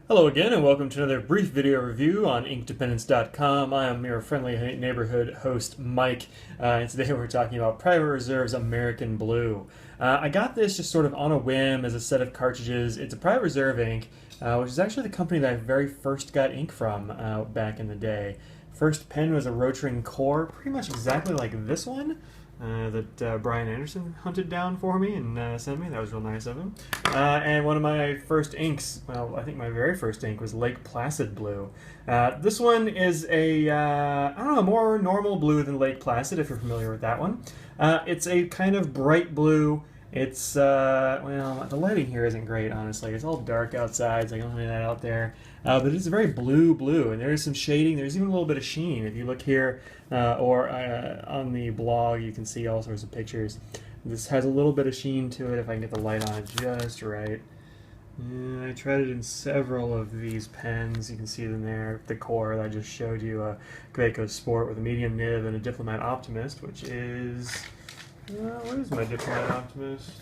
Hello again, and welcome to another brief video review on InkDependence.com. I am your friendly neighborhood host, Mike, and today we're talking about Private Reserve's American Blue. I got this just sort of on a whim as a set of cartridges. It's a Private Reserve ink, which is actually the company that I very first got ink from back in the day. First pen was a Rotring Core, pretty much exactly like this one. That Brian Anderson hunted down for me and sent me. That was real nice of him. And one of my first inks, well, I think my very first ink was Lake Placid Blue. This one is a, I don't know, more normal blue than Lake Placid, if you're familiar with that one. It's a kind of bright blue. It's, well, the lighting here isn't great, honestly. It's all dark outside, so I don't have that out there. But it's a very blue, and there's some shading. There's even a little bit of sheen. If you look here, or on the blog, you can see all sorts of pictures. This has a little bit of sheen to it, if I can get the light on it just right. I tried it in several of these pens. You can see them there. The Core that I just showed you, a Quaco Sport with a medium nib and a Diplomat Optimist, which is... where is my Diplomat Optimist?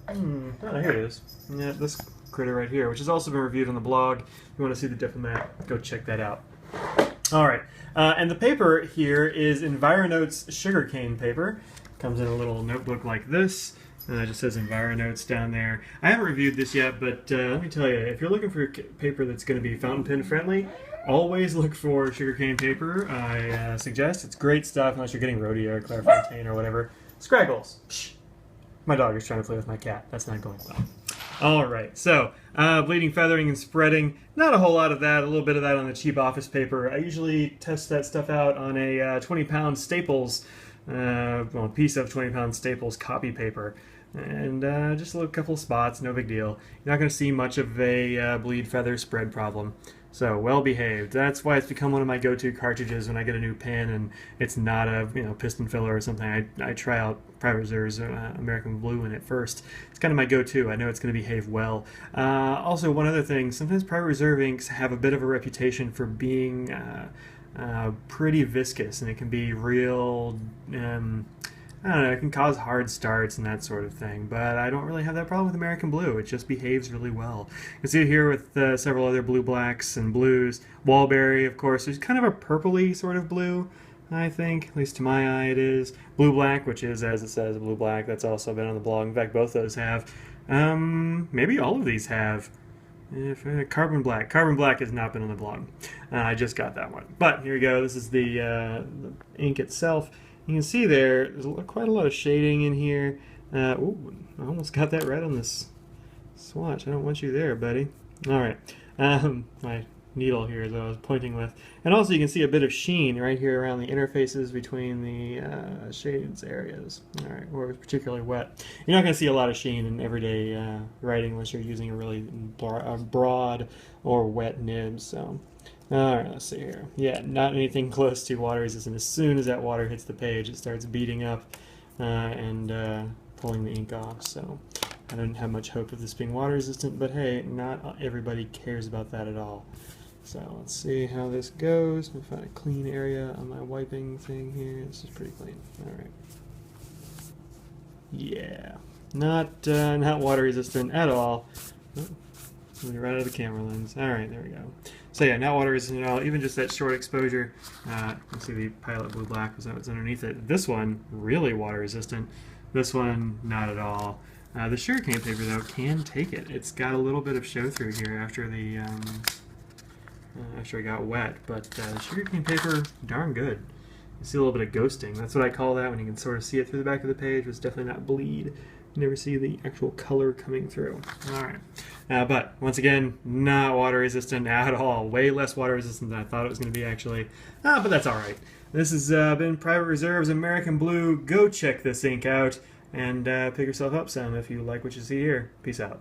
Oh, here it is. Yeah, this critter right here, which has also been reviewed on the blog. If you want to see the Diplomat, go check that out. Alright, and the paper here is Environotes sugarcane paper. Comes in a little notebook like this. It just says Environotes down there. I haven't reviewed this yet, but let me tell you, if you're looking for paper that's going to be fountain pen friendly, always look for sugarcane paper. I suggest it's great stuff unless you're getting Rhodia or Clairefontaine or whatever. Scraggles. Psh. My dog is trying to play with my cat. That's not going well. Alright, so bleeding, feathering, and spreading. Not a whole lot of that. A little bit of that on the cheap office paper. I usually test that stuff out on a 20-pound Staples, well, a piece of 20-pound Staples copy paper. And just a couple of spots, no big deal. You're not going to see much of a bleed, feather, spread problem. So, well behaved. That's why it's become one of my go-to cartridges when I get a new pen and it's not a piston filler or something. I try out Private Reserve's American Blue in it first. It's kind of my go-to. I know it's going to behave well. Also, one other thing, sometimes Private Reserve inks have a bit of a reputation for being pretty viscous, and it can be real... I don't know, it can cause hard starts and that sort of thing, but I don't really have that problem with American Blue. It just behaves really well. You can see it here with several other blue blacks and blues. Walberry, of course, is kind of a purpley sort of blue, I think. At least to my eye it is. Blue black, which is, as it says, blue black. That's also been on the blog. In fact, both those have. Maybe all of these have. Carbon black. Carbon black has not been on the blog. I just got that one. But here we go. This is the ink itself. You can see there's quite a lot of shading in here. Ooh, I almost got that right on this swatch. I don't want you there, buddy. Alright, my needle here is what I was pointing with. And also you can see a bit of sheen right here around the interfaces between the shades areas. Alright, where it's particularly wet. You're not going to see a lot of sheen in everyday writing unless you're using a really broad or wet nib, so... Alright, let's see here. Yeah, not anything close to water resistant. As soon as that water hits the page, it starts beating up and pulling the ink off. So I don't have much hope of this being water resistant, but hey, not everybody cares about that at all. So let's see how this goes. Let me find a clean area on my wiping thing here. This is pretty clean. Alright. Yeah, not water resistant at all. Oh. Right out of the camera lens. Alright, there we go. So yeah, not water resistant at all, even just that short exposure. You can see the Pilot Blue Black was underneath it. This one, really water resistant. This one, not at all. The sugarcane paper, though, can take it. It's got a little bit of show through here after the after it got wet, but the sugarcane paper, darn good. You see a little bit of ghosting. That's what I call that, when you can sort of see it through the back of the page. It's definitely not bleed. You never see the actual color coming through. Alright. But, once again, not water resistant at all. Way less water resistant than I thought it was going to be, actually. But that's alright. This has been Private Reserve's American Blue. Go check this ink out and pick yourself up some if you like what you see here. Peace out.